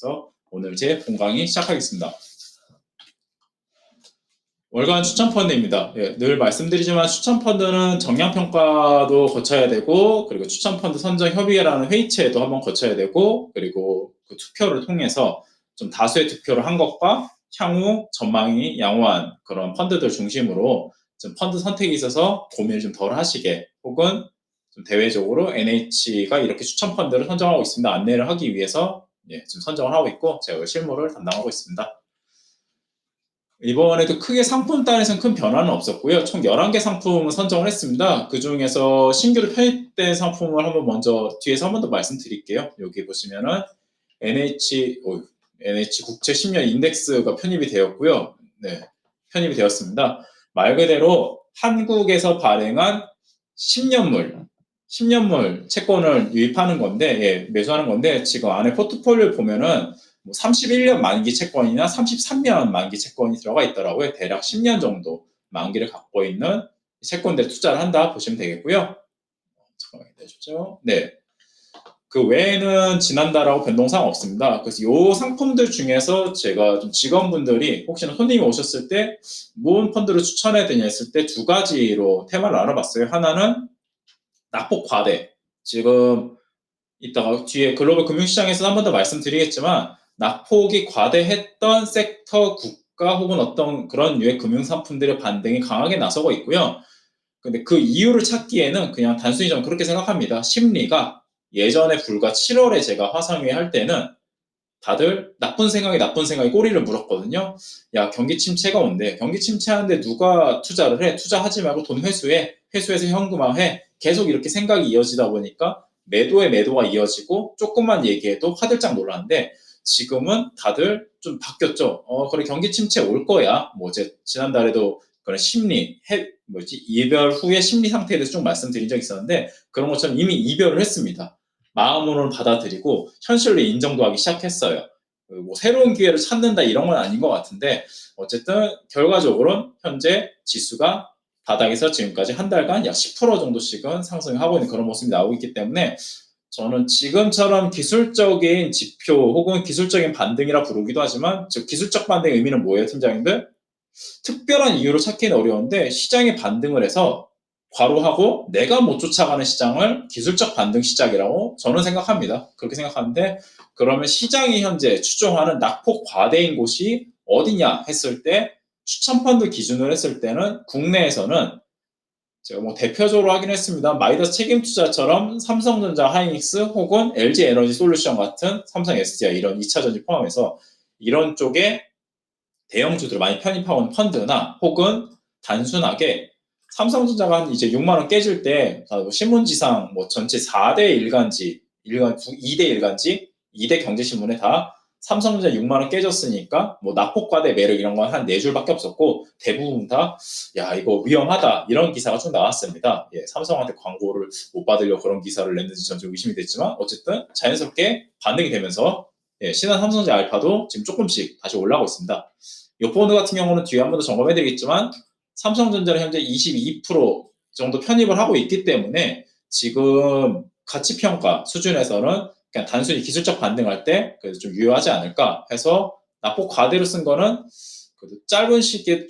그래서 오늘 제 본강의 시작하겠습니다. 월간 추천펀드입니다. 예, 늘 말씀드리지만 추천펀드는 정량평가도 거쳐야 되고, 그리고 추천펀드 선정협의회라는 회의체도 한번 거쳐야 되고, 그리고 그 투표를 통해서 좀 다수의 투표를 한 것과 향후 전망이 양호한 그런 펀드들 중심으로 좀 펀드 선택에 있어서 고민을 좀 덜 하시게, 혹은 좀 대외적으로 NH가 이렇게 추천펀드를 선정하고 있습니다. 안내를 하기 위해서 지금 선정을 하고 있고, 제가 실무를 담당하고 있습니다. 이번에도 크게 상품 단에서는 큰 변화는 없었고요. 총 11개 상품을 선정을 했습니다. 그 중에서 신규로 편입된 상품을 한번 먼저 뒤에서 한 번 더 말씀드릴게요. 여기 보시면은 NH 국채 10년 인덱스가 편입이 되었고요. 네, 편입이 되었습니다. 말 그대로 한국에서 발행한 10년물 채권을 유입하는 건데, 매수하는 건데, 지금 안에 포트폴리오를 보면은 31년 만기 채권이나 33년 만기 채권이 들어가 있더라고요. 대략 10년 정도 만기를 갖고 있는 채권들에 투자를 한다 보시면 되겠고요. 잠깐만 기다려주죠. 네. 그 외에는 지난달하고 변동사항 없습니다. 그래서 이 상품들 중에서 제가 좀 직원분들이 혹시나 손님이 오셨을 때 무슨 펀드를 추천해야 되냐 했을 때 두 가지로 테마를 알아봤어요. 하나는 낙폭 과대. 지금 이따가 뒤에 글로벌 금융시장에서 한 번 더 말씀드리겠지만 낙폭이 과대했던 섹터, 국가 혹은 어떤 그런 유의 금융상품들의 반등이 강하게 나서고 있고요. 근데 그 이유를 찾기에는 그냥 단순히 저는 그렇게 생각합니다. 심리가 예전에 불과 7월에 제가 화상회 할 때는 다들 나쁜 생각이 꼬리를 물었거든요. 야, 경기 침체가 온대. 경기 침체하는데 누가 투자를 해? 투자하지 말고 돈 회수해. 회수해서 현금화해. 계속 이렇게 생각이 이어지다 보니까 매도에 매도가 이어지고 조금만 얘기해도 화들짝 놀랐는데 지금은 다들 좀 바뀌었죠. 그래 경기 침체 올 거야. 뭐 지난달에도 그런 심리, 이별 후의 심리 상태에 대해서 좀 말씀드린 적이 있었는데 그런 것처럼 이미 이별을 했습니다. 마음으로는 받아들이고 현실로 인정도 하기 시작했어요. 뭐 새로운 기회를 찾는다 이런 건 아닌 것 같은데 어쨌든 결과적으로는 현재 지수가 바닥에서 지금까지 한 달간 약 10% 정도씩은 상승하고 있는 그런 모습이 나오고 있기 때문에 저는 지금처럼 기술적인 지표 혹은 기술적인 반등이라 부르기도 하지만 즉 기술적 반등의 의미는 뭐예요, 팀장님들? 특별한 이유를 찾기는 어려운데 시장이 반등을 해서 과로하고 내가 못 쫓아가는 시장을 기술적 반등 시작이라고 저는 생각합니다. 그렇게 생각하는데 그러면 시장이 현재 추종하는 낙폭 과대인 곳이 어디냐 했을 때 추천펀드 기준으로 했을 때는 국내에서는 제가 뭐 대표적으로 하긴 했습니다. 마이더스 책임투자처럼 삼성전자 하이닉스 혹은 LG에너지 솔루션 같은 삼성 SDI 이런 2차전지 포함해서 이런 쪽에 대형주들을 많이 편입하고 있는 펀드나 혹은 단순하게 삼성전자가 한 이제 6만 원 깨질 때 신문지상 뭐 전체 4대 일간지, 2대 일간지, 2대 경제신문에 다 삼성전자 6만 원 깨졌으니까 뭐 낙폭과대 매력 이런 건 한 4줄밖에 없었고 대부분 다 야 이거 위험하다 이런 기사가 좀 나왔습니다. 삼성한테 광고를 못 받으려고 그런 기사를 냈는지 전 좀 의심이 됐지만 어쨌든 자연스럽게 반등이 되면서 신한 삼성전자 알파도 지금 조금씩 다시 올라오고 있습니다. 이 펀드 같은 경우는 뒤에 한 번 더 점검해드리겠지만 삼성전자는 현재 22% 정도 편입을 하고 있기 때문에 지금 가치평가 수준에서는 그냥 단순히 기술적 반등할 때 그래도 좀 유효하지 않을까 해서 낙폭 과대로 쓴 거는 짧은 시기에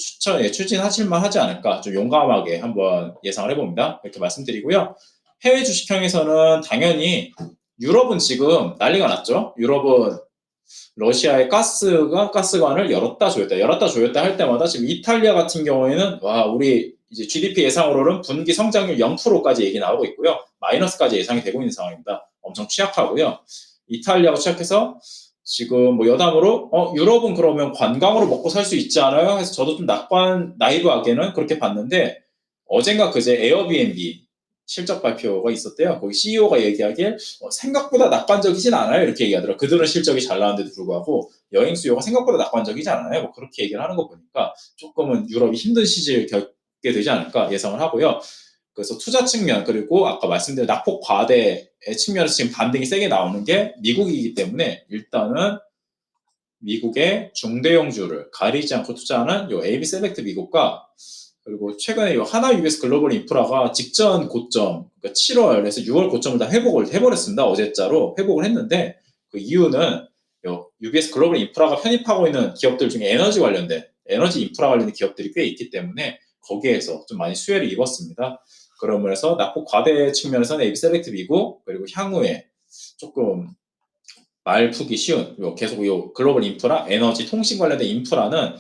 추진하실만 하지 않을까 좀 용감하게 한번 예상을 해봅니다. 이렇게 말씀드리고요. 해외 주식형에서는 당연히 유럽은 지금 난리가 났죠. 유럽은 러시아의 가스관을 열었다 조였다 할 때마다 지금 이탈리아 같은 경우에는 와 우리 이제 GDP 예상으로는 분기 성장률 0%까지 얘기 나오고 있고요. 마이너스까지 예상이 되고 있는 상황입니다. 엄청 취약하고요. 이탈리아가 취약해서 지금 뭐 여담으로 유럽은 그러면 관광으로 먹고 살 수 있지 않아요? 해서 저도 좀 나이브하게는 그렇게 봤는데 어젠가 그제 에어비앤비 실적 발표가 있었대요. 거기 CEO가 얘기하길 생각보다 낙관적이진 않아요. 이렇게 얘기하더라고요. 그들은 실적이 잘 나왔는데도 불구하고 여행 수요가 생각보다 낙관적이지 않아요. 뭐 그렇게 얘기를 하는 거 보니까 조금은 유럽이 힘든 시기를 겪게 되지 않을까 예상을 하고요. 그래서 투자 측면 그리고 아까 말씀드린 낙폭 과대의 측면에서 지금 반등이 세게 나오는 게 미국이기 때문에 일단은 미국의 중대형주를 가리지 않고 투자하는 요 AB 셀렉트 미국과 그리고 최근에 하나 US 글로벌 인프라가 직전 고점, 그러니까 7월에서 6월 고점을 다 회복을 해버렸습니다. 어제자로 회복을 했는데 그 이유는 UBS 글로벌 인프라가 편입하고 있는 기업들 중에 에너지 관련된 에너지 인프라 관련된 기업들이 꽤 있기 때문에 거기에서 좀 많이 수혜를 입었습니다. 그러면서 낙폭 과대 측면에서는 AB 셀렉티브이고 그리고 향후에 조금 말 푸기 쉬운 계속 글로벌 인프라, 에너지, 통신 관련된 인프라는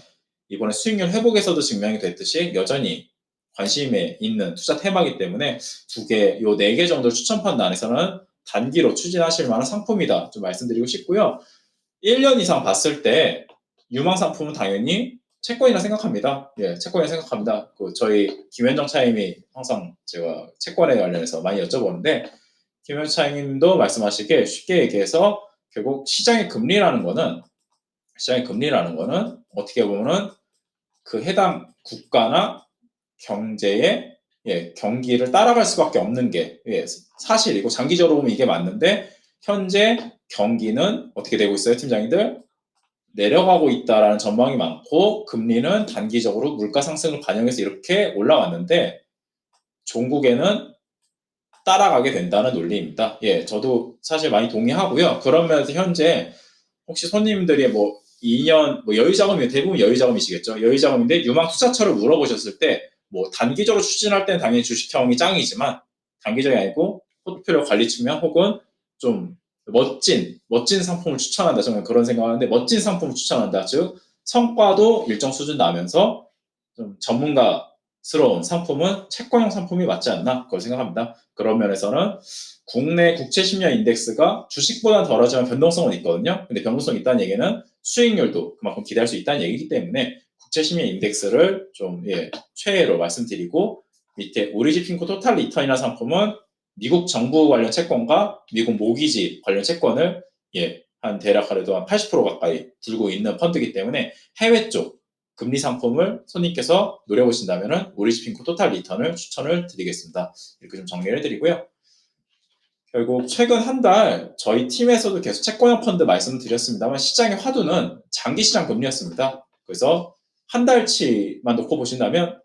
이번에 수익률 회복에서도 증명이 됐듯이 여전히 관심에 있는 투자 테마이기 때문에 요 4개 정도 추천 펀드 안에서는 단기로 추진하실 만한 상품이다 좀 말씀드리고 싶고요. 1년 이상 봤을 때 유망 상품은 당연히 채권이라 생각합니다. 예, 채권이라 생각합니다. 저희 김현정 차임이 항상 제가 채권에 관련해서 많이 여쭤보는데 김현정 차임도 말씀하시기에 쉽게 얘기해서 결국 시장의 금리라는 거는 어떻게 보면은 그 해당 국가나 경제의 경기를 따라갈 수밖에 없는 게 사실이고 장기적으로 보면 이게 맞는데 현재 경기는 어떻게 되고 있어요, 팀장님들? 내려가고 있다라는 전망이 많고 금리는 단기적으로 물가 상승을 반영해서 이렇게 올라왔는데 종국에는 따라가게 된다는 논리입니다. 예, 저도 사실 많이 동의하고요. 그런 면에서 현재 혹시 손님들이 2년 여유자금이 대부분 여유자금이시겠죠. 여유자금인데 유망 투자처를 물어보셨을 때 단기적으로 추진할 때는 당연히 주식형이 짱이지만 단기적이 아니고 포트폴리오 관리 측면 혹은 좀 멋진 상품을 추천한다. 저는 그런 생각하는데 멋진 상품을 추천한다. 즉 성과도 일정 수준 나면서 좀 전문가스러운 상품은 채권형 상품이 맞지 않나 그걸 생각합니다. 그런 면에서는 국내 국채 10년 인덱스가 주식보다는 덜하지만 변동성은 있거든요. 근데 변동성이 있다는 얘기는 수익률도 그만큼 기대할 수 있다는 얘기이기 때문에 국채 10년 인덱스를 좀 최애로 말씀드리고 밑에 오리지핑코 토탈 리턴이라는 상품은 미국 정부 관련 채권과 미국 모기지 관련 채권을 한 대략 하루도 한 80% 가까이 들고 있는 펀드이기 때문에 해외 쪽 금리 상품을 손님께서 노려보신다면 오리지핑코 토탈 리턴을 추천을 드리겠습니다. 이렇게 좀 정리를 해드리고요. 결국 최근 한 달 저희 팀에서도 계속 채권형 펀드 말씀드렸습니다만 시장의 화두는 장기시장 금리였습니다. 그래서 한 달치만 놓고 보신다면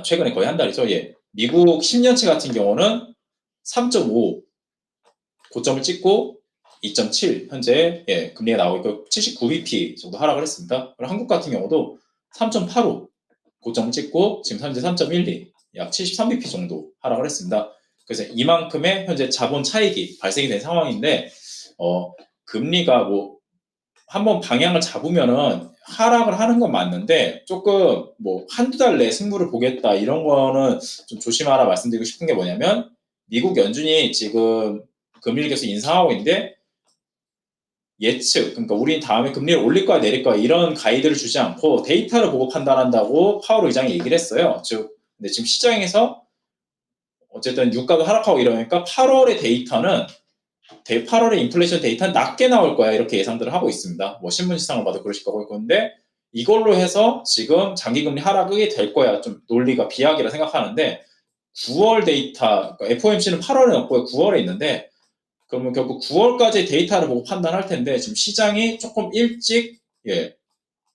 최근에 거의 한 달이죠. 미국 10년치 같은 경우는 3.5 고점을 찍고 2.7 현재 금리가 나오고 있고 79bp 정도 하락을 했습니다. 그리고 한국 같은 경우도 3.85 고점을 찍고 지금 현재 3.12 약 73bp 정도 하락을 했습니다. 그래서 이만큼의 현재 자본 차익이 발생이 된 상황인데 금리가 한번 방향을 잡으면은 하락을 하는 건 맞는데 조금 한두 달 내에 승부를 보겠다 이런 거는 좀 조심하라 말씀드리고 싶은 게 뭐냐면 미국 연준이 지금 금리를 계속 인상하고 있는데 예측, 그러니까 우린 다음에 금리를 올릴 거야 내릴 거야 이런 가이드를 주지 않고 데이터를 보고 판단한다고 파월 의장이 얘기를 했어요. 근데 지금 시장에서 어쨌든 유가도 하락하고 이러니까 8월의 데이터는 8월의 인플레이션 데이터는 낮게 나올 거야 이렇게 예상들을 하고 있습니다. 신문 시상을 봐도 그러실 거고 그런데 이걸로 해서 지금 장기금리 하락이 될 거야 좀 논리가 비약이라 생각하는데 9월 데이터, 그러니까 FOMC는 8월에 없고 9월에 있는데 그러면 결국 9월까지 데이터를 보고 판단할 텐데 지금 시장이 조금 일찍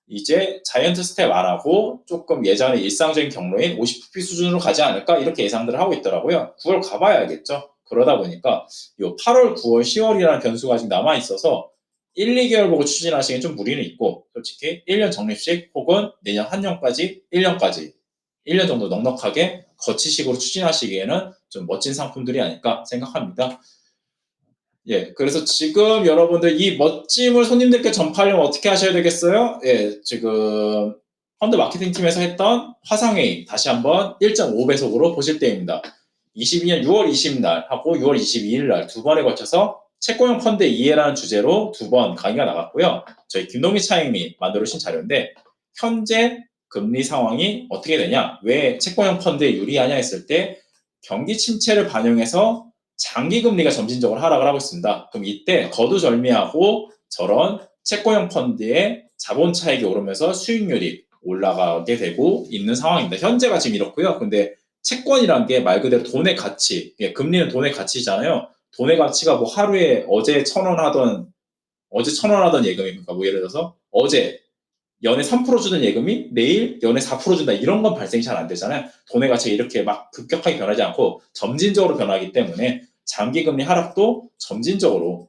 이제 자이언트 스텝 안 하고 조금 예전의 일상적인 경로인 50bp 수준으로 가지 않을까 이렇게 예상들을 하고 있더라고요. 9월 가봐야겠죠. 그러다 보니까 요 8월, 9월, 10월이라는 변수가 아직 남아 있어서 1, 2개월 보고 추진하시기엔 좀 무리는 있고 솔직히 1년 적립식 혹은 내년 한년까지 1년까지 1년 정도 넉넉하게 거치식으로 추진하시기에는 좀 멋진 상품들이 아닐까 생각합니다. 그래서 지금 여러분들 이 멋짐을 손님들께 전파하려면 어떻게 하셔야 되겠어요? 지금 펀드 마케팅 팀에서 했던 화상회의 다시 한번 1.5배속으로 보실 때입니다. 22년 6월 20일 하고 6월 22일 두 번에 걸쳐서 채권형 펀드의 이해라는 주제로 2번 강의가 나갔고요. 저희 김동민 차임이 만들어주신 자료인데 현재 금리 상황이 어떻게 되냐, 왜 채권형 펀드에 유리하냐 했을 때 경기 침체를 반영해서 장기 금리가 점진적으로 하락을 하고 있습니다. 그럼 이때 거두절미하고 저런 채권형 펀드의 자본 차익이 오르면서 수익률이 올라가게 되고 있는 상황입니다. 현재가 지금 이렇고요. 근데 채권이란 게 말 그대로 돈의 가치, 금리는 돈의 가치잖아요. 돈의 가치가 하루에 어제 1,000원 하던 예금입니까? 예를 들어서 어제 연에 3% 주던 예금이 내일 연에 4% 준다 이런 건 발생이 잘 안 되잖아요. 돈의 가치가 이렇게 막 급격하게 변하지 않고 점진적으로 변하기 때문에 장기금리 하락도 점진적으로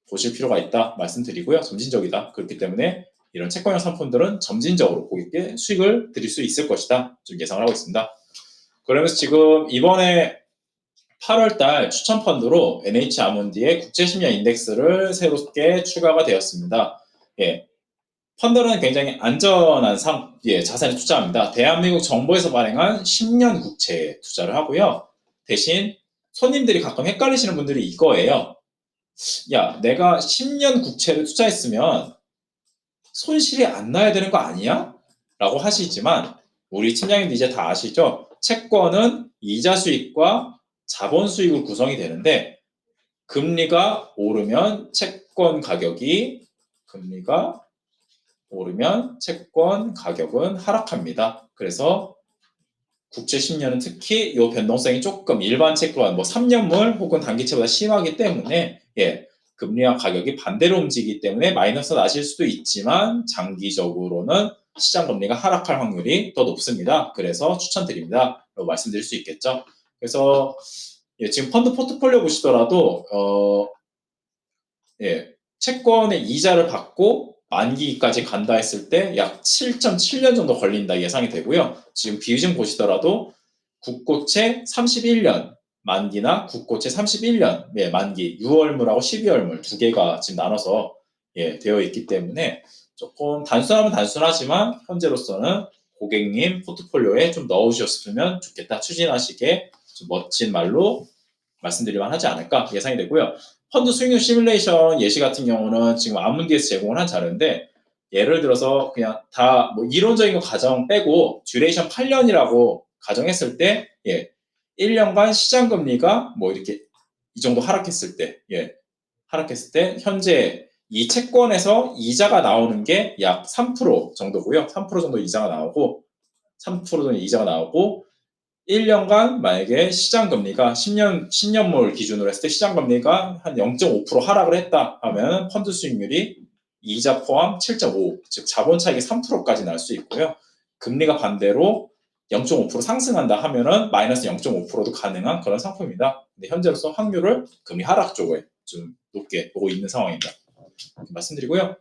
보실 필요가 있다 말씀드리고요. 점진적이다. 그렇기 때문에 이런 채권형 상품들은 점진적으로 고객께 수익을 드릴 수 있을 것이다. 좀 예상을 하고 있습니다. 그러면서 지금 이번에 8월달 추천 펀드로 NH 아몬디의 국제 10년 인덱스를 새롭게 추가가 되었습니다. 예, 펀드는 굉장히 안전한 자산에 투자합니다. 대한민국 정부에서 발행한 10년 국채에 투자를 하고요. 대신 손님들이 가끔 헷갈리시는 분들이 이거예요. 야, 내가 10년 국채를 투자했으면 손실이 안 나야 되는 거 아니야? 라고 하시지만 우리 팀장님도 이제 다 아시죠? 채권은 이자 수익과 자본 수익으로 구성이 되는데 금리가 오르면 채권 가격은 하락합니다. 그래서 국채 10년은 특히 이 변동성이 조금 일반 채권 3년물 혹은 단기채보다 심하기 때문에 금리와 가격이 반대로 움직이기 때문에 마이너스가 나실 수도 있지만 장기적으로는 시장 금리가 하락할 확률이 더 높습니다. 그래서 추천드립니다. 라고 말씀드릴 수 있겠죠. 그래서 지금 펀드 포트폴리오 보시더라도 채권의 이자를 받고 만기까지 간다 했을 때 약 7.7년 정도 걸린다 예상이 되고요. 지금 비중 보시더라도 국고채 31년 만기나 국고채 31년 만기 6월물하고 12월물 두 개가 지금 나눠서 되어 있기 때문에 조금 단순하면 단순하지만 현재로서는 고객님 포트폴리오에 좀 넣으셨으면 좋겠다. 추진하시기에 좀 멋진 말로 말씀드릴만 하지 않을까 예상이 되고요. 펀드 수익률 시뮬레이션 예시 같은 경우는 지금 아몬디에서 제공을 한 자료인데 예를 들어서 그냥 다 이론적인 거 가정 빼고 듀레이션 8년이라고 가정했을 때 1년간 시장 금리가 이렇게 이 정도 하락했을 때 현재 이 채권에서 이자가 나오는 게 약 3% 정도고요. 3% 정도 이자가 나오고 1년간 만약에 시장 금리가 10년물 기준으로 했을 때 시장 금리가 한 0.5% 하락을 했다 하면 펀드 수익률이 이자 포함 7.5, 즉 자본 차익이 3%까지 날 수 있고요. 금리가 반대로 0.5% 상승한다 하면은 마이너스 0.5%도 가능한 그런 상품입니다. 근데 현재로서 확률을 금리 하락 쪽에 좀 높게 보고 있는 상황입니다. 말씀드리고요.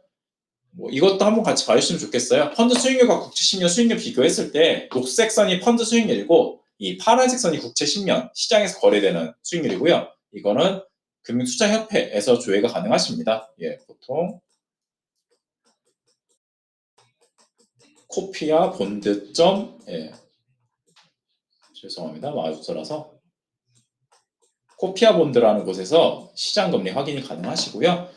이것도 한번 같이 봐주시면 좋겠어요. 펀드 수익률과 국채 10년 수익률 비교했을 때 녹색 선이 펀드 수익률이고 이 파란색 선이 국채 10년 시장에서 거래되는 수익률이고요. 이거는 금융투자협회에서 조회가 가능하십니다. 보통 코피아 본드.com 죄송합니다. 마주쳐라서 코피아 본드라는 곳에서 시장 금리 확인이 가능하시고요.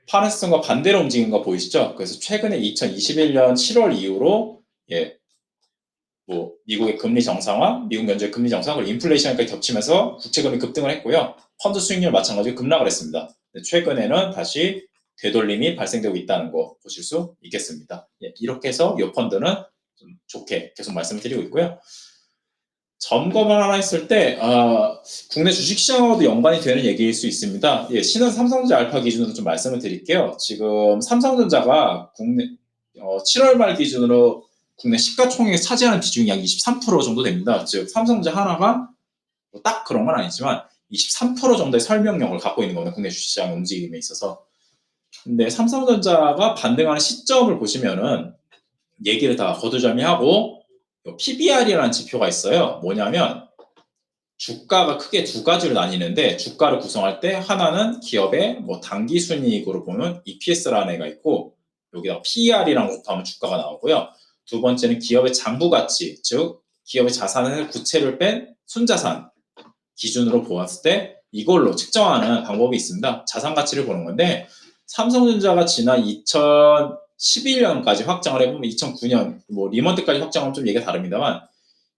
파란색 선과 반대로 움직이는 거 보이시죠? 그래서 최근에 2021년 7월 이후로 미국의 금리 정상화, 미국 연준의 금리 정상화, 그리고 인플레이션까지 겹치면서 국채금리 급등을 했고요. 펀드 수익률 마찬가지로 급락을 했습니다. 최근에는 다시 되돌림이 발생되고 있다는 거 보실 수 있겠습니다. 이렇게 해서 이 펀드는 좀 좋게 계속 말씀을 드리고 있고요. 점검을 하나 했을 때 국내 주식시장하고도 연관이 되는 얘기일 수 있습니다. 신한 삼성전자 알파 기준으로 좀 말씀을 드릴게요. 지금 삼성전자가 국내 7월 말 기준으로 국내 시가총액에 차지하는 비중이 약 23% 정도 됩니다. 즉 삼성전자 하나가 딱 그런 건 아니지만 23% 정도의 설명력을 갖고 있는 겁니다. 국내 주식시장 움직임에 있어서. 근데 삼성전자가 반등하는 시점을 보시면은 얘기를 다 거두절미하고 PBR이라는 지표가 있어요. 뭐냐면 주가가 크게 두 가지로 나뉘는데 주가를 구성할 때 하나는 기업의 단기 순이익으로 보면 EPS라는 애가 있고 여기다 PER이라는 것도 하면 주가가 나오고요. 두 번째는 기업의 장부 가치, 즉 기업의 자산을 구체를 뺀 순자산 기준으로 보았을 때 이걸로 측정하는 방법이 있습니다. 자산 가치를 보는 건데 삼성전자가 지난 2011년까지 확장을 해보면 2009년 리먼 때까지 확장하면 좀 얘기가 다릅니다만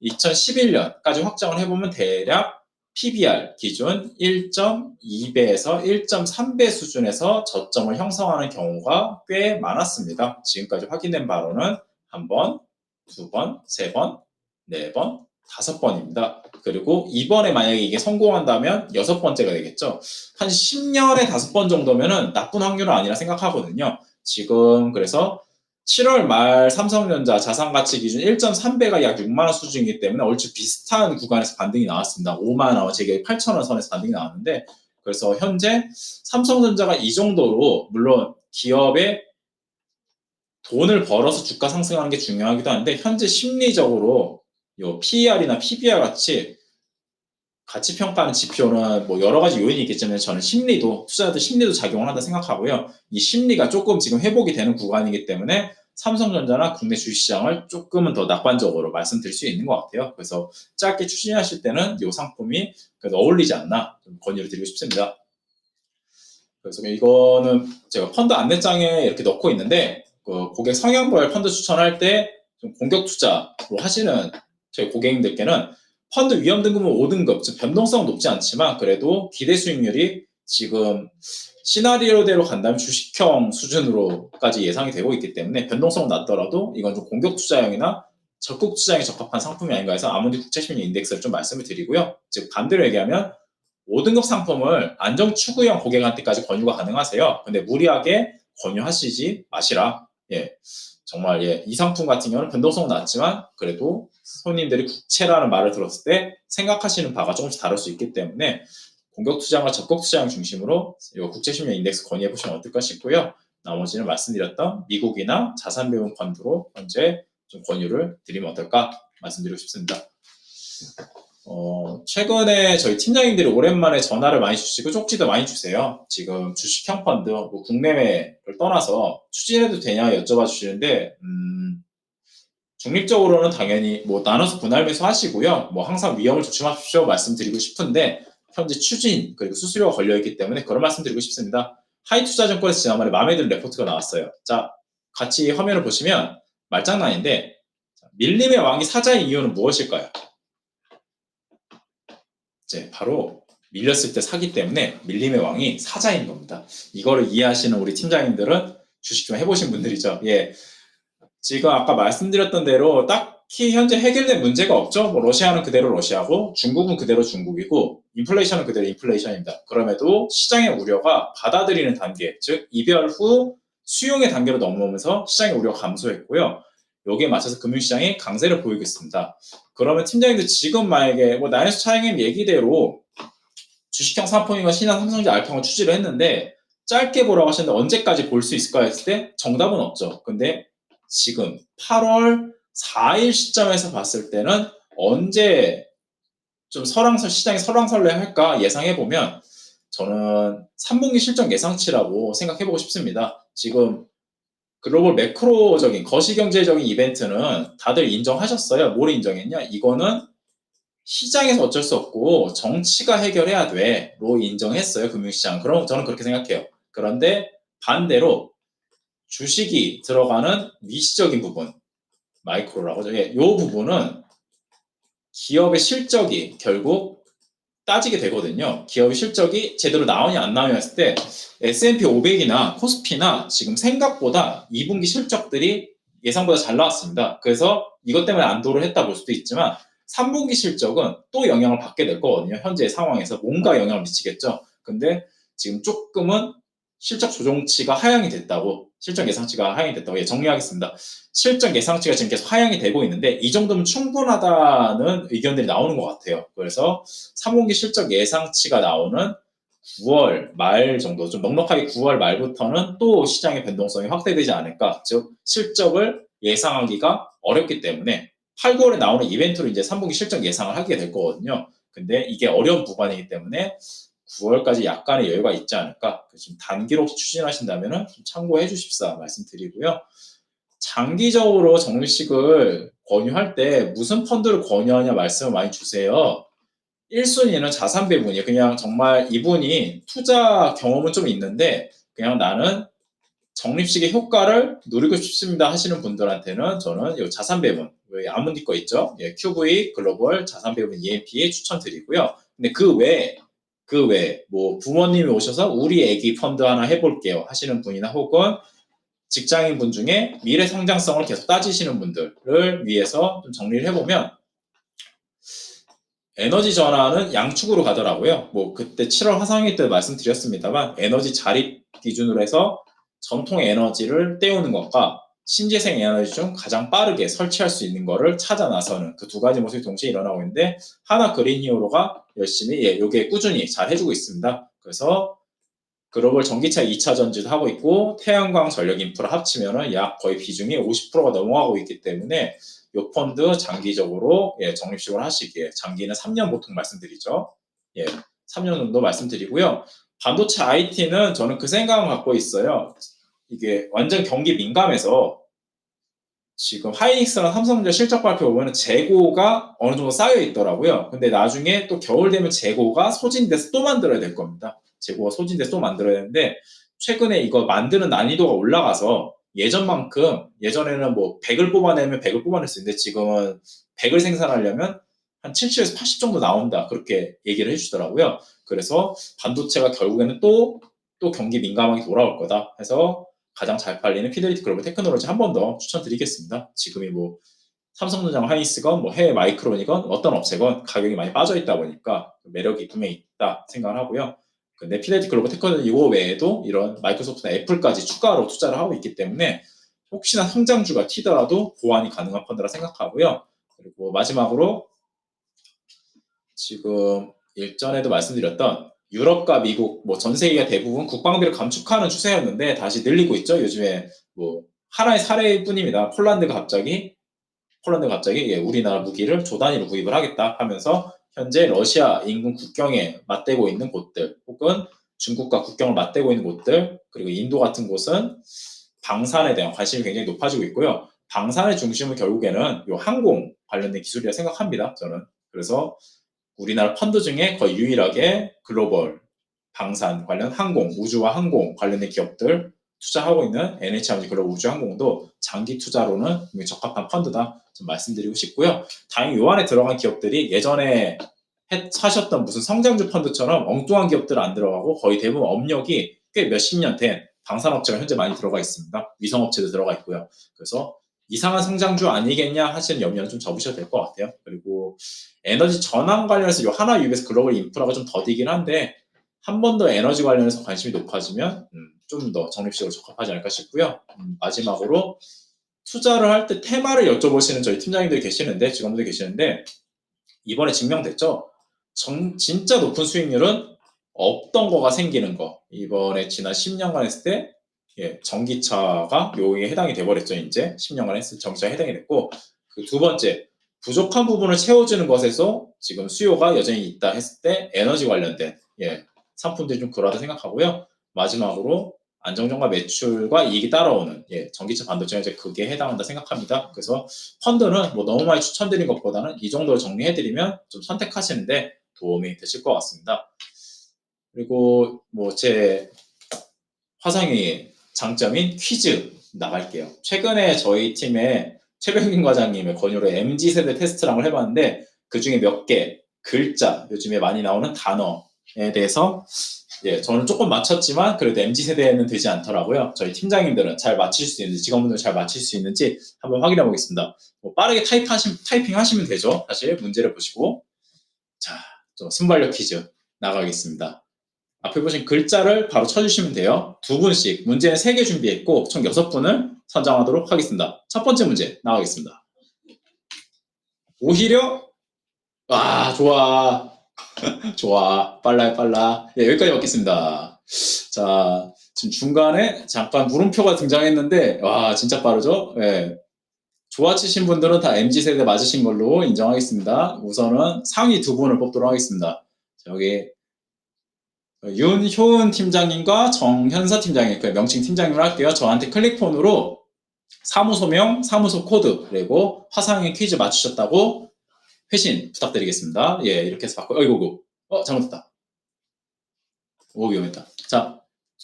2011년까지 확장을 해보면 대략 PBR 기준 1.2배에서 1.3배 수준에서 저점을 형성하는 경우가 꽤 많았습니다. 지금까지 확인된 바로는 한 번, 두 번, 세 번, 네 번, 5번입니다. 그리고 이번에 만약에 이게 성공한다면 6번째가 되겠죠. 한 10년에 5번 정도면은 나쁜 확률은 아니라 생각하거든요. 지금 그래서 7월 말 삼성전자 자산가치 기준 1.3배가 약 6만 원 수준이기 때문에 얼추 비슷한 구간에서 반등이 나왔습니다. 5만 원, 제게 8천 원 선에서 반등이 나왔는데 그래서 현재 삼성전자가 이 정도로 물론 기업의 돈을 벌어서 주가 상승하는 게 중요하기도 한데 현재 심리적으로 요 PER이나 PBR 같이 가치 평가하는 지표는 뭐 여러 가지 요인이 있겠지만 저는 심리도 투자자들 심리도 작용을 한다 생각하고요. 이 심리가 조금 지금 회복이 되는 구간이기 때문에 삼성전자나 국내 주식시장을 조금은 더 낙관적으로 말씀드릴 수 있는 것 같아요. 그래서 짧게 추진하실 때는 이 상품이 그래도 어울리지 않나 좀 권유를 드리고 싶습니다. 그래서 이거는 제가 펀드 안내장에 이렇게 넣고 있는데 그 고객 성향별 펀드 추천할 때 좀 공격 투자로 하시는 저희 고객님들께는 펀드 위험 등급은 5등급, 즉 변동성 높지 않지만 그래도 기대 수익률이 지금 시나리오대로 간다면 주식형 수준으로까지 예상이 되고 있기 때문에 변동성은 낮더라도 이건 좀 공격 투자형이나 적극 투자에 적합한 상품이 아닌가 해서 아몬드 국채심리 인덱스를 좀 말씀을 드리고요. 즉 반대로 얘기하면 5등급 상품을 안정 추구형 고객한테까지 권유가 가능하세요. 근데 무리하게 권유하시지 마시라. 예. 정말 이 상품 같은 경우는 변동성은 낮지만 그래도 손님들이 국채라는 말을 들었을 때 생각하시는 바가 조금씩 다를 수 있기 때문에 공격 투자와 적극 투자형 중심으로 이 국채 10년 인덱스 건의해 보시면 어떨까 싶고요. 나머지는 말씀드렸던 미국이나 자산 배분 펀드로 현재 좀 권유를 드리면 어떨까 말씀드리고 싶습니다. 최근에 저희 팀장님들이 오랜만에 전화를 많이 주시고 쪽지도 많이 주세요. 지금 주식형 펀드, 뭐 국내외를 떠나서 추진해도 되냐 여쭤봐 주시는데, 중립적으로는 당연히 뭐 나눠서 분할 매수하시고요. 뭐 항상 위험을 조심하십시오 말씀드리고 싶은데, 현재 추진 그리고 수수료가 걸려있기 때문에 그런 말씀드리고 싶습니다. 하이투자증권에서 지난번에 마음에 드는 레포트가 나왔어요. 자, 같이 화면을 보시면 말장난인데, 밀림의 왕이 사자인 이유는 무엇일까요? 이제 바로 밀렸을 때 사기 때문에 밀림의 왕이 사자인 겁니다. 이거를 이해하시는 우리 팀장님들은 주식 좀 해보신 분들이죠. 예. 지금 아까 말씀드렸던 대로 딱히 현재 해결된 문제가 없죠. 뭐 러시아는 그대로 러시아고 중국은 그대로 중국이고 인플레이션은 그대로 인플레이션입니다. 그럼에도 시장의 우려가 받아들이는 단계, 즉 이별 후 수용의 단계로 넘어오면서 시장의 우려가 감소했고요. 여기에 맞춰서 금융시장이 강세를 보이고 있습니다. 그러면 팀장님들 지금 만약에 뭐 나연수 차장님 얘기대로 주식형 상품이건 신한 삼성전자 알평을 추지를 했는데 짧게 보라고 하셨는데 언제까지 볼 수 있을까 했을 때 정답은 없죠. 근데 지금 8월 4일 시점에서 봤을 때는 언제 좀 시장이 설왕설래 할까 예상해보면 저는 3분기 실적 예상치라고 생각해보고 싶습니다. 지금 글로벌 매크로적인 거시경제적인 이벤트는 다들 인정하셨어요. 뭘 인정했냐? 이거는 시장에서 어쩔 수 없고 정치가 해결해야 돼로 인정했어요. 금융시장. 그럼 저는 그렇게 생각해요. 그런데 반대로 주식이 들어가는 미시적인 부분, 마이크로라고 하죠. 이 부분은 기업의 실적이 결국 따지게 되거든요. 기업의 실적이 제대로 나오냐 안 나오냐 했을 때 S&P 500이나 코스피나 지금 생각보다 2분기 실적들이 예상보다 잘 나왔습니다. 그래서 이것 때문에 안도를 했다 볼 수도 있지만 3분기 실적은 또 영향을 받게 될 거거든요. 현재 상황에서 뭔가 영향을 미치겠죠. 근데 지금 조금은 실적 조정치가 하향이 됐다고, 실적 예상치가 하향이 됐다고 정리하겠습니다. 실적 예상치가 지금 계속 하향이 되고 있는데 이 정도면 충분하다는 의견들이 나오는 것 같아요. 그래서 3분기 실적 예상치가 나오는 9월 말 정도, 좀 넉넉하게 9월 말부터는 또 시장의 변동성이 확대되지 않을까. 즉 실적을 예상하기가 어렵기 때문에 8, 9월에 나오는 이벤트로 이제 3분기 실적 예상을 하게 될 거거든요. 근데 이게 어려운 구간이기 때문에 9월까지 약간의 여유가 있지 않을까. 좀 단기로 추진하신다면 좀 참고해 주십사 말씀드리고요. 장기적으로 정리식을 권유할 때 무슨 펀드를 권유하냐 말씀을 많이 주세요. 1순위는 자산 배분이에요. 그냥 정말 이분이 투자 경험은 좀 있는데 그냥 나는 적립식의 효과를 누리고 싶습니다 하시는 분들한테는 저는 이 자산 배분, 아몬디 거 있죠? 예, QV 글로벌 자산 배분 EMP에 추천드리고요. 근데 그 외에 뭐 부모님이 오셔서 우리 애기 펀드 하나 해볼게요 하시는 분이나 혹은 직장인분 중에 미래 성장성을 계속 따지시는 분들을 위해서 좀 정리를 해보면 에너지 전환은 양축으로 가더라고요. 뭐 그때 7월 화상회 때 말씀드렸습니다만 에너지 자립 기준으로 해서 전통 에너지를 때우는 것과 신재생 에너지 중 가장 빠르게 설치할 수 있는 거를 찾아 나서는 그 두 가지 모습이 동시에 일어나고 있는데 하나 그린 히어로가 열심히 요게 꾸준히 잘 해주고 있습니다. 그래서 글로벌 전기차 2차 전지도 하고 있고 태양광 전력 인프라 합치면은 약 거의 비중이 50%가 넘어가고 있기 때문에 이 펀드 장기적으로 적립식으로 하시기에 장기는 3년 보통 말씀드리죠. 3년 정도 말씀드리고요. 반도체 IT는 저는 그 생각을 갖고 있어요. 이게 완전 경기 민감해서 지금 하이닉스랑 삼성전자 실적 발표 보면 재고가 어느 정도 쌓여 있더라고요. 근데 나중에 또 겨울 되면 재고가 소진돼서 또 만들어야 될 겁니다. 재고가 소진돼서 또 만들어야 되는데 최근에 이거 만드는 난이도가 올라가서 예전만큼 예전에는 뭐 100을 뽑아내면 100을 뽑아낼 수 있는데 지금은 100을 생산하려면 한 70에서 80 정도 나온다. 그렇게 얘기를 해주더라고요. 그래서 반도체가 결국에는 또 경기 민감하게 돌아올 거다 해서 가장 잘 팔리는 피델리티 글로벌 테크놀로지 한 번 더 추천드리겠습니다. 지금이 뭐 삼성전자 하이닉스건 뭐 해외 마이크론이건 어떤 업체건 가격이 많이 빠져 있다 보니까 매력이 분명히 있다 생각을 하고요. 근데 피델리티 글로벌 테크놀로지 이거 외에도 이런 마이크로소프트나 애플까지 추가로 투자를 하고 있기 때문에 혹시나 성장주가 튀더라도 보완이 가능한 펀드라 생각하고요. 그리고 마지막으로 지금 일전에도 말씀드렸던 유럽과 미국, 뭐 전 세계가 대부분 국방비를 감축하는 추세였는데 다시 늘리고 있죠. 요즘에 뭐 하나의 사례일 뿐입니다. 폴란드가 갑자기 우리나라 무기를 조 단위로 구입을 하겠다 하면서 현재 러시아 인근 국경에 맞대고 있는 곳들 혹은 중국과 국경을 맞대고 있는 곳들 그리고 인도 같은 곳은 방산에 대한 관심이 굉장히 높아지고 있고요. 방산의 중심은 결국에는 요 항공 관련된 기술이라 생각합니다. 저는. 그래서 우리나라 펀드 중에 거의 유일하게 글로벌 방산 관련 항공, 우주와 항공 관련된 기업들 투자하고 있는 NHIG 글로벌 우주항공도 장기 투자로는 적합한 펀드다 좀 말씀드리고 싶고요. 다행히 요 안에 들어간 기업들이 예전에 사셨던 무슨 성장주 펀드처럼 엉뚱한 기업들은 안 들어가고 거의 대부분 업력이 꽤 몇십 년 된 방산업체가 현재 많이 들어가 있습니다. 위성업체도 들어가 있고요. 그래서 이상한 성장주 아니겠냐 하시는 염려는 좀 접으셔도 될 것 같아요. 그리고 에너지 전환 관련해서 요 하나유에서 글로벌 인프라가 좀 더디긴 한데 한 번 더 에너지 관련해서 관심이 높아지면 좀 더 적립식으로 적합하지 않을까 싶고요. 마지막으로 투자를 할 때 테마를 여쭤보시는 저희 팀장님들이 계시는데 직원분들이 계시는데 이번에 증명됐죠. 진짜 높은 수익률은 없던 거가 생기는 거. 이번에 지난 10년간 했을 때 전기차가 요에 해당이 돼버렸죠. 이제 10년간 했을 때 전기차에 해당이 됐고 그 두 번째 부족한 부분을 채워주는 것에서 지금 수요가 여전히 있다 했을 때 에너지 관련된 상품들이 좀 그러하다 생각하고요. 마지막으로 안정적과 매출과 이익이 따라오는 전기차 반도체가 이제 그게 해당한다 생각합니다. 그래서 펀드는 뭐 너무 많이 추천드린 것보다는 이 정도로 정리해드리면 좀 선택하시는데 도움이 되실 것 같습니다. 그리고 뭐 제 화상회의 장점인 퀴즈 나갈게요. 최근에 저희 팀에 최병민 과장님의 권유로 MZ세대 테스트를 한번 해봤는데 그중에 몇 개 글자 요즘에 많이 나오는 단어에 대해서 저는 조금 맞췄지만 그래도 MZ세대에는 되지 않더라고요. 저희 팀장님들은 잘 맞힐 수 있는지 직원분들 잘 맞힐 수 있는지 한번 확인해 보겠습니다. 뭐 빠르게 타이핑 하시면 되죠. 사실 문제를 보시고 자, 순발력 퀴즈 나가겠습니다. 앞에 보신 글자를 바로 쳐주시면 돼요. 두 분씩 문제는 3개 준비했고 총 6분을 선정하도록 하겠습니다. 첫 번째 문제 나가겠습니다. 오히려 좋아 좋아 빨라 여기까지 먹겠습니다. 자 지금 중간에 잠깐 물음표가 등장했는데 와 진짜 빠르죠? 좋아 치신 분들은 다 MZ세대 맞으신 걸로 인정하겠습니다. 우선은 상위 2분을 뽑도록 하겠습니다. 여기 윤효은 팀장님과 정현서 팀장님, 그 명칭 팀장님을 할게요. 저한테 클릭폰으로 사무소명, 사무소 코드, 그리고 화상의 퀴즈 맞추셨다고 회신 부탁드리겠습니다. 이렇게 해서 받고, 어이구, 잘못했다. 위험했다. 자,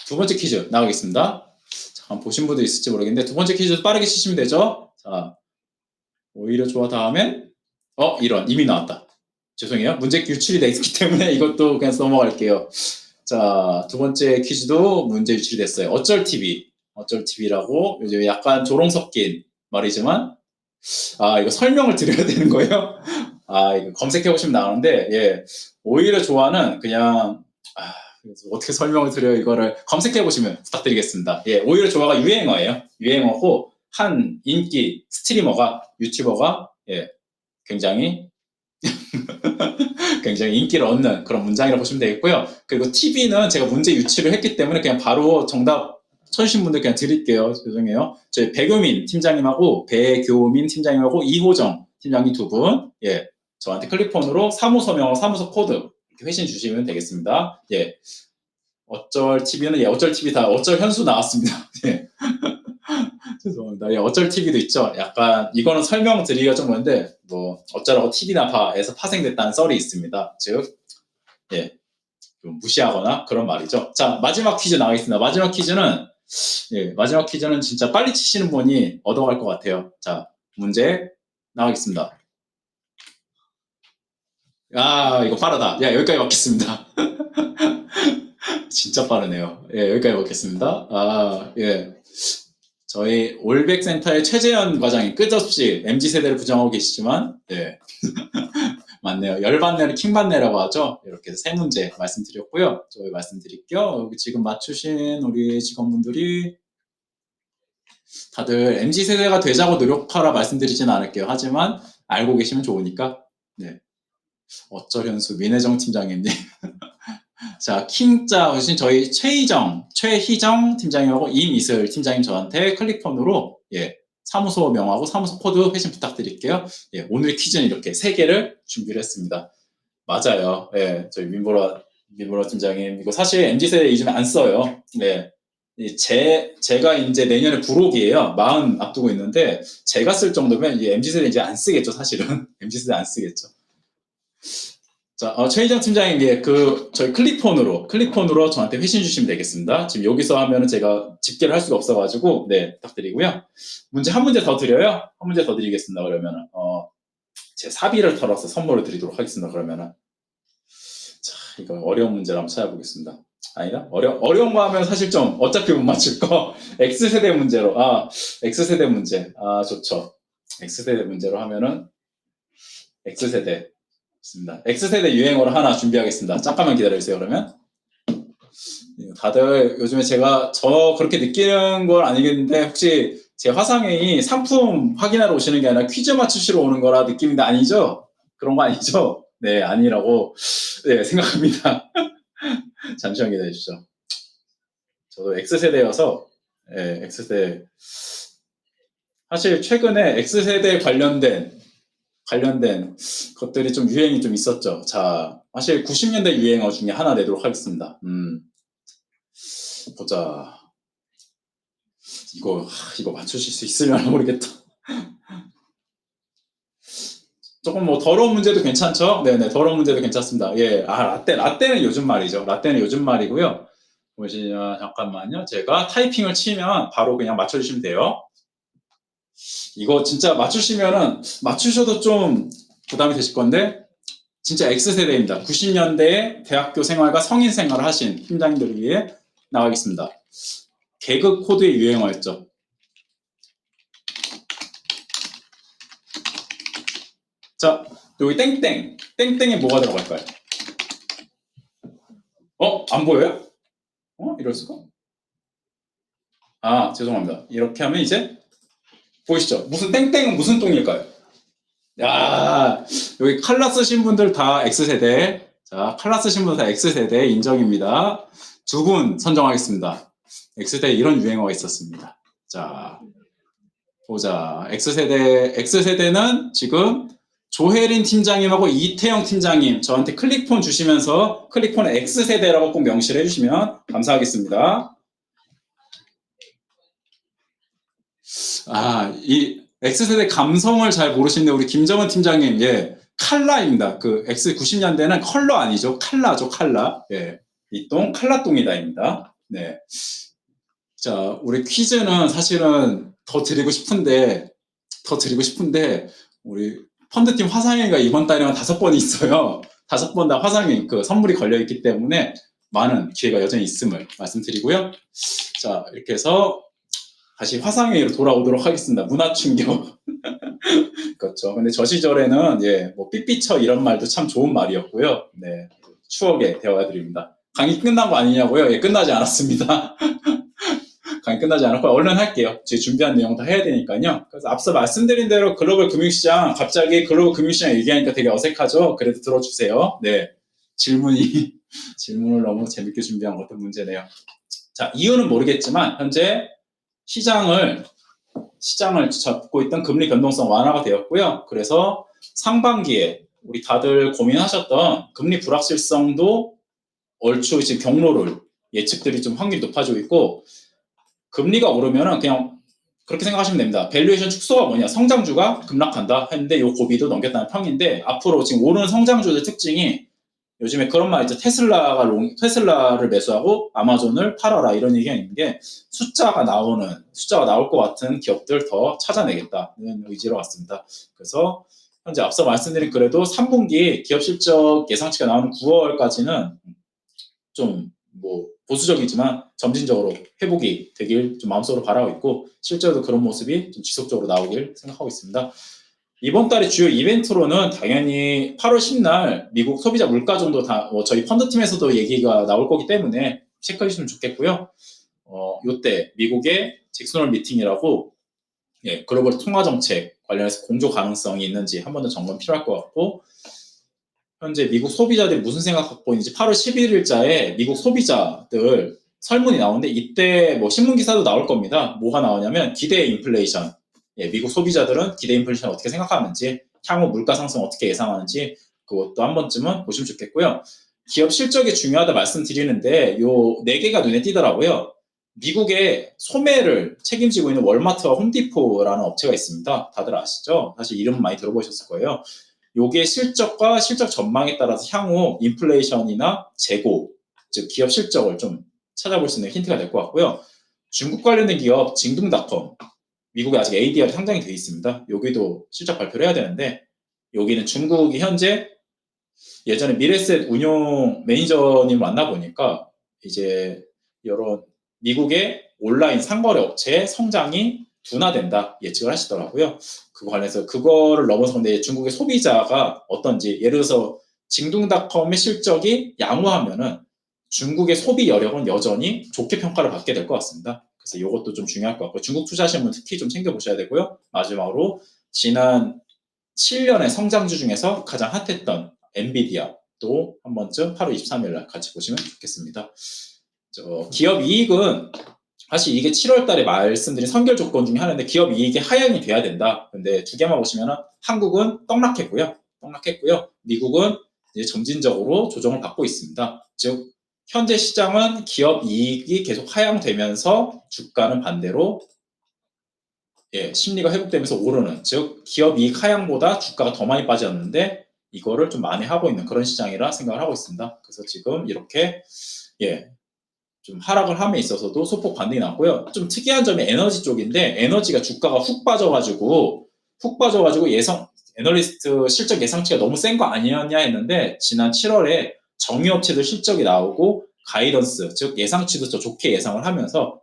두 번째 퀴즈 나가겠습니다. 잠깐 보신 분도 있을지 모르겠는데, 두 번째 퀴즈 빠르게 치시면 되죠? 자, 오히려 좋아 다음엔, 이런, 이미 나왔다. 죄송해요. 문제 유출이 돼 있기 때문에 이것도 그냥 넘어갈게요. 자, 두 번째 퀴즈도 문제 유출이 됐어요. 어쩔TV라고 요즘 약간 조롱 섞인 말이지만 이거 설명을 드려야 되는 거예요? 이거 검색해 보시면 나오는데 오히려 좋아는 그냥 어떻게 설명을 드려요? 이거를 검색해 보시면 부탁드리겠습니다. 오히려 좋아가 유행어예요. 유행어고 한 인기 스트리머가 유튜버가 굉장히 굉장히 인기를 얻는 그런 문장이라고 보시면 되겠고요. 그리고 TV는 제가 문제 유치를 했기 때문에 그냥 바로 정답 쳐주신 분들 그냥 드릴게요. 죄송해요. 저희 배교민 팀장님하고 배교민 팀장님하고 이호정 팀장님 두 분, 예, 저한테 클릭폰으로 사무소명하고 사무소 코드 이렇게 회신 주시면 되겠습니다. 예, 어쩔 TV는 예, 어쩔 TV 다 어쩔 현수 나왔습니다. 예. 죄송합니다. 예, 어쩔 TV도 있죠. 약간 이거는 설명드리기가 좀 그런데 뭐 어쩌라고 TV나 봐에서 파생됐다는 썰이 있습니다. 즉, 예, 좀 무시하거나 그런 말이죠. 자, 마지막 퀴즈 나가겠습니다. 마지막 퀴즈는 예, 마지막 퀴즈는 진짜 빨리 치시는 분이 얻어갈 것 같아요. 자, 문제 나가겠습니다. 아, 이거 빠르다. 야, 여기까지 먹겠습니다. 진짜 빠르네요. 예, 여기까지 먹겠습니다. 아, 예. 저희 올백센터의 최재현 과장이 끝없이 MZ세대를 부정하고 계시지만, 예. 맞네요. 열받네를 킹받네라고 하죠. 이렇게 해서 세 문제 말씀드렸고요. 저희 말씀드릴게요. 여기 지금 맞추신 우리 직원분들이 다들 MZ세대가 되자고 노력하라 말씀드리진 않을게요. 하지만 알고 계시면 좋으니까. 네. 어쩔 현수 민혜정 팀장님. 자, 킹자 오신 저희 최희정 팀장님하고 임이슬 팀장님 저한테 클릭폰으로 예, 사무소 명하고 사무소 코드 회신 부탁드릴게요. 예, 오늘 퀴즈는 이렇게 3개를 준비를 했습니다. 맞아요. 예, 저희 민보라 팀장님 이거 사실 MZ세대 요즘에 안 써요. 예. 제가 이제 내년에 불혹이에요. 40 앞두고 있는데 제가 쓸 정도면 이 MZ세대 이제 안 쓰겠죠, 사실은. MZ세대 안 쓰겠죠. 자, 최희정 팀장님, 예, 저희 클릭폰으로 저한테 회신 주시면 되겠습니다. 지금 여기서 하면은 제가 집계를 할 수가 없어가지고, 네, 부탁드리고요. 한 문제 더 드려요? 한 문제 더 드리겠습니다, 그러면은. 제 사비를 털어서 선물을 드리도록 하겠습니다, 그러면은. 자, 이거 어려운 문제를 한번 찾아보겠습니다. 아니다? 어려운 거 하면 사실 좀 어차피 못 맞출 거. X세대 문제로. X세대 문제. 좋죠. X세대 문제로 하면은, X세대. 있습니다. X세대 유행어를 하나 준비하겠습니다. 잠깐만 기다려주세요, 그러면. 다들 요즘에 저 그렇게 느끼는 걸 아니겠는데, 혹시 제 화상회의 상품 확인하러 오시는 게 아니라 퀴즈 맞추시러 오는 거라 느낌인데 아니죠? 그런 거 아니죠? 네, 아니라고 네, 생각합니다. 잠시만 기다려주시죠. 저도 X세대여서, 네, X세대. 사실 최근에 X세대 관련된 것들이 좀 유행이 좀 있었죠. 자, 사실 90년대 유행어 중에 하나 내도록 하겠습니다. 보자. 이거 맞추실 수 있으려나 모르겠다. 조금 뭐 더러운 문제도 괜찮죠? 네네, 더러운 문제도 괜찮습니다. 예, 라떼는 요즘 말이죠. 라떼는 요즘 말이고요. 보시면, 잠깐만요. 제가 타이핑을 치면 바로 그냥 맞춰주시면 돼요. 이거 진짜 맞추셔도 좀 부담이 되실 건데, 진짜 X세대입니다. 90년대에 대학교 생활과 성인 생활을 하신 팀장님들을 위해 나가겠습니다. 개그 코드의 유행어였죠. 자, 여기 땡땡에 뭐가 들어갈까요? 안 보여요? 이럴 수가? 죄송합니다. 이렇게 하면 이제 보이시죠? 무슨 땡땡은 무슨 똥일까요? 야, 여기 칼라 쓰신 분들 다 X세대. 자, 칼라 쓰신 분들 다 X세대 인정입니다. 2분 선정하겠습니다. X세대에 이런 유행어가 있었습니다. 자, 보자. X세대는 지금 조혜린 팀장님하고 이태영 팀장님 저한테 클릭폰 주시면서 클릭폰 X세대라고 꼭 명시를 해주시면 감사하겠습니다. 이 X세대 감성을 잘 모르시는데 우리 김정은 팀장님, 예, 칼라입니다. X 90년대는 컬러 아니죠. 칼라죠, 칼라. 예, 이 똥 칼라똥이다입니다. 네. 자, 우리 퀴즈는 사실은 더 드리고 싶은데 우리 펀드팀 화상회의가 이번 달에만 5번이 있어요. 5번 다 화상회의 선물이 걸려 있기 때문에 많은 기회가 여전히 있음을 말씀드리고요. 자, 이렇게 해서 다시 화상회의로 돌아오도록 하겠습니다. 문화충격. 그렇죠. 근데 저 시절에는 예, 뭐 삐삐쳐 이런 말도 참 좋은 말이었고요. 네, 추억의 대화드립니다. 강의 끝난 거 아니냐고요? 예, 끝나지 않았습니다. 강의 끝나지 않았고 얼른 할게요. 제 준비한 내용 다 해야 되니까요. 그래서 앞서 말씀드린 대로 글로벌 금융시장, 갑자기 글로벌 금융시장 얘기하니까 되게 어색하죠? 그래도 들어주세요. 네. 질문을 너무 재밌게 준비한 것도 문제네요. 자, 이유는 모르겠지만 현재 시장을 잡고 있던 금리 변동성 완화가 되었고요. 그래서 상반기에 우리 다들 고민하셨던 금리 불확실성도 얼추 이제 경로를 예측들이 좀 확률이 높아지고 있고, 금리가 오르면은 그냥 그렇게 생각하시면 됩니다. 밸류에이션 축소가 뭐냐? 성장주가 급락한다 했는데 요 고비도 넘겼다는 평인데, 앞으로 지금 오르는 성장주의 특징이 요즘에 그런 말 있죠. 테슬라를 매수하고 아마존을 팔아라 이런 얘기가 있는 게, 숫자가 나올 것 같은 기업들 더 찾아내겠다는 의지로 왔습니다. 그래서 현재 앞서 말씀드린 그래도 3분기 기업 실적 예상치가 나오는 9월까지는 좀 뭐 보수적이지만 점진적으로 회복이 되길 좀 마음속으로 바라고 있고, 실제로도 그런 모습이 좀 지속적으로 나오길 생각하고 있습니다. 이번 달의 주요 이벤트로는 당연히 8월 10날 미국 소비자 물가 정도 저희 펀드팀에서도 얘기가 나올 거기 때문에 체크해 주시면 좋겠고요. 요때 미국의 잭슨홀 미팅이라고, 글로벌 통화 정책 관련해서 공조 가능성이 있는지 한 번 더 점검 필요할 것 같고, 현재 미국 소비자들이 무슨 생각 갖고 있는지 8월 11일자에 미국 소비자들 설문이 나오는데, 이때 뭐 신문 기사도 나올 겁니다. 뭐가 나오냐면 기대 인플레이션. 미국 소비자들은 기대 인플레이션 어떻게 생각하는지, 향후 물가 상승 어떻게 예상하는지, 그것도 한 번쯤은 보시면 좋겠고요. 기업 실적이 중요하다 말씀드리는데 요 4개가 눈에 띄더라고요. 미국의 소매를 책임지고 있는 월마트와 홈디포라는 업체가 있습니다. 다들 아시죠? 사실 이름 많이 들어보셨을 거예요. 요게 실적과 실적 전망에 따라서 향후 인플레이션이나 재고, 즉 기업 실적을 좀 찾아볼 수 있는 힌트가 될 것 같고요. 중국 관련된 기업 징둥닷컴, 미국에 아직 ADR이 상장이 되어 있습니다. 여기도 실적 발표를 해야 되는데, 여기는 중국이 현재, 예전에 미래셋 운용 매니저님 만나보니까 이제 여러 미국의 온라인 상거래 업체의 성장이 둔화된다 예측을 하시더라고요. 그거 관련해서 그거를 넘어서 근데 중국의 소비자가 어떤지, 예를 들어서 징둥닷컴의 실적이 양호하면은 중국의 소비 여력은 여전히 좋게 평가를 받게 될 것 같습니다. 그래서 이것도 좀 중요할 것 같고, 중국 투자하시는 분 특히 좀 챙겨보셔야 되고요. 마지막으로 지난 7년의 성장주 중에서 가장 핫했던 엔비디아도 한 번쯤 8월 23일 날 같이 보시면 좋겠습니다. 기업 이익은 사실 이게 7월 달에 말씀드린 선결 조건 중에 하나인데, 기업 이익이 하향이 돼야 된다. 근데 두 개만 보시면 한국은 떡락했고요. 미국은 이제 점진적으로 조정을 받고 있습니다. 즉 현재 시장은 기업 이익이 계속 하향되면서 주가는 반대로 심리가 회복되면서 오르는, 즉 기업 이익 하향보다 주가가 더 많이 빠졌는데 이거를 좀 만회하고 있는 그런 시장이라 생각을 하고 있습니다. 그래서 지금 이렇게 좀 하락을 함에 있어서도 소폭 반등이 났고요. 좀 특이한 점이 에너지 쪽인데, 에너지가 주가가 훅 빠져가지고 애널리스트 실적 예상치가 너무 센 거 아니었냐 했는데, 지난 7월에 정유업체들 실적이 나오고 가이던스, 즉 예상치도 더 좋게 예상을 하면서,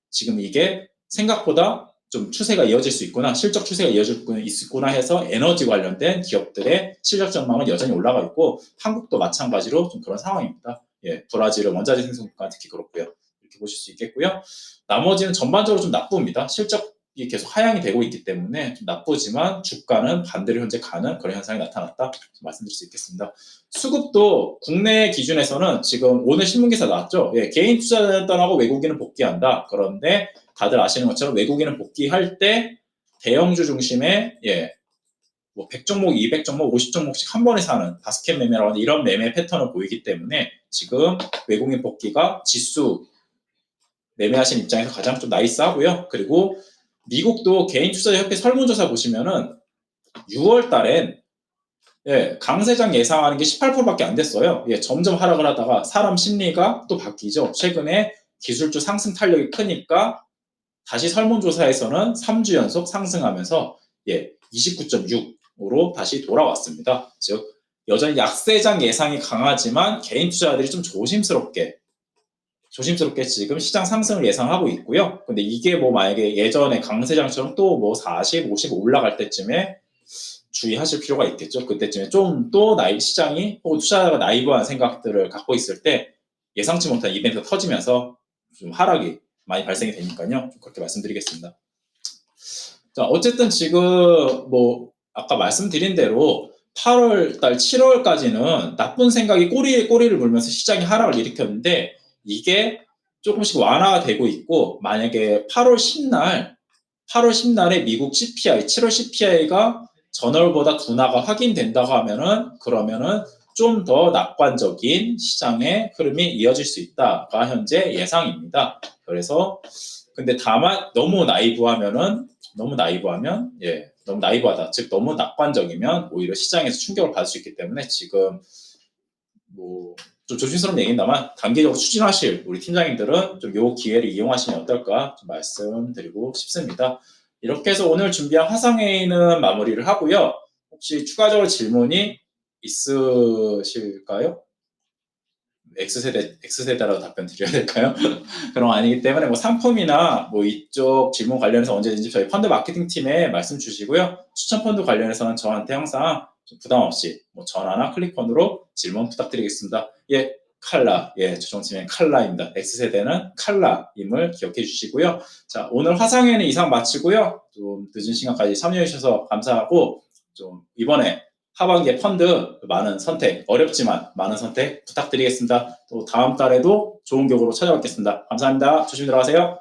지금 이게 생각보다 좀 추세가 이어질 수 있구나, 실적 추세가 이어질 수 있구나 해서 에너지 관련된 기업들의 실적 전망은 여전히 올라가 있고, 한국도 마찬가지로 좀 그런 상황입니다. 브라질은 원자재 생산 국가 특히 그렇고요. 이렇게 보실 수 있겠고요. 나머지는 전반적으로 좀 나쁩니다. 실적이 계속 하향이 되고 있기 때문에 좀 나쁘지만 주가는 반대로 현재 가는 그런 현상이 나타났다 말씀드릴 수 있겠습니다. 수급도 국내 기준에서는 지금 오늘 신문기사 나왔죠. 개인 투자자는 떠나고 외국인은 복귀한다. 그런데 다들 아시는 것처럼 외국인은 복귀할 때 대형주 중심의 100종목, 200종목, 50종목씩 한 번에 사는 바스켓 매매라고 하는 이런 매매 패턴을 보이기 때문에 지금 외국인 복귀가 지수 매매하시는 입장에서 가장 좀 나이스하고요. 그리고 미국도 개인 투자자 협회 설문조사 보시면은 6월 달엔 강세장 예상하는 게 18%밖에 안 됐어요. 점점 하락을 하다가 사람 심리가 또 바뀌죠. 최근에 기술주 상승 탄력이 크니까 다시 설문조사에서는 3주 연속 상승하면서 29.6으로 다시 돌아왔습니다. 즉 여전히 약세장 예상이 강하지만 개인 투자자들이 좀 조심스럽게 지금 시장 상승을 예상하고 있고요. 근데 이게 뭐 만약에 예전에 강세장처럼 또 뭐 40, 50 올라갈 때쯤에 주의하실 필요가 있겠죠. 그때쯤에 좀 또 시장이 혹은 투자자가 나이브한 생각들을 갖고 있을 때 예상치 못한 이벤트가 터지면서 좀 하락이 많이 발생이 되니까요. 좀 그렇게 말씀드리겠습니다. 자, 어쨌든 지금 뭐 아까 말씀드린 대로 8월 달 7월까지는 나쁜 생각이 꼬리에 꼬리를 물면서 시장이 하락을 일으켰는데 이게 조금씩 완화가 되고 있고 만약에 8월 10날에 미국 CPI, 7월 CPI가 전월보다 둔화가 확인된다고 하면은 그러면은 좀 더 낙관적인 시장의 흐름이 이어질 수 있다가 현재 예상입니다. 그래서 근데 다만 너무 나이브하면 너무 나이브하다. 즉 너무 낙관적이면 오히려 시장에서 충격을 받을 수 있기 때문에 지금 뭐 좀 조심스러운 얘기입니다만 단기적으로 추진하실 우리 팀장님들은 좀 요 기회를 이용하시면 어떨까 좀 말씀드리고 싶습니다. 이렇게 해서 오늘 준비한 화상회의는 마무리를 하고요. 혹시 추가적으로 질문이 있으실까요? X세대라고 답변 드려야 될까요? 그런 거 아니기 때문에 뭐 상품이나 뭐 이쪽 질문 관련해서 언제든지 저희 펀드 마케팅 팀에 말씀 주시고요. 추천 펀드 관련해서는 저한테 항상 좀 부담 없이 뭐 전화나 클릭폰으로 질문 부탁드리겠습니다. 예, 칼라. 예, 조정팀의 칼라입니다. X세대는 칼라임을 기억해 주시고요. 자, 오늘 화상회는 이상 마치고요. 좀 늦은 시간까지 참여해 주셔서 감사하고 좀 이번에 하반기에 펀드 많은 선택, 어렵지만 많은 선택 부탁드리겠습니다. 또 다음 달에도 좋은 격으로 찾아뵙겠습니다. 감사합니다. 조심히 들어가세요.